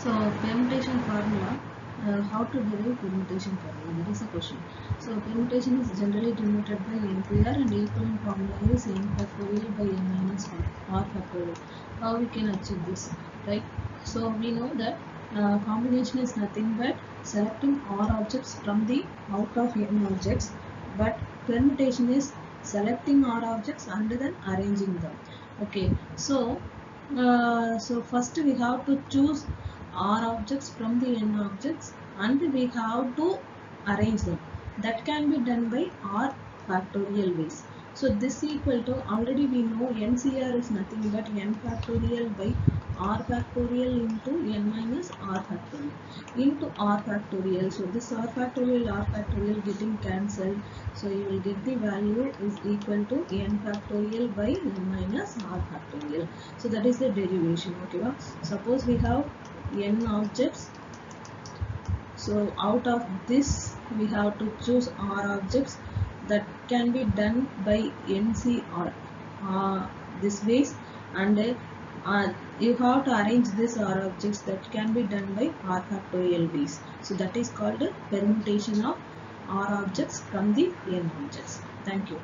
So permutation formula, how to derive permutation formula, that is a question. So permutation is generally denoted by NPR and equivalent formula is n factorial by n minus r factorial. How we can achieve this, right? So we know that combination is nothing but selecting r objects from the out of n objects, but permutation is selecting r objects and then arranging them. Okay, so first we have to choose r objects from the n objects and we have to arrange them. That can be done by r factorial ways. So this equal to, already we know NCR is nothing but n factorial by r factorial into n minus r factorial into r factorial. So this r factorial getting cancelled. So you will get the value is equal to n factorial by n minus r factorial. So that is the derivation. Okay, suppose we have n objects. So out of this we have to choose r objects. That can be done by NCR this ways, and you have to arrange this r objects. That can be done by r factorial ways. So that is called permutation of r objects from the n objects. Thank you.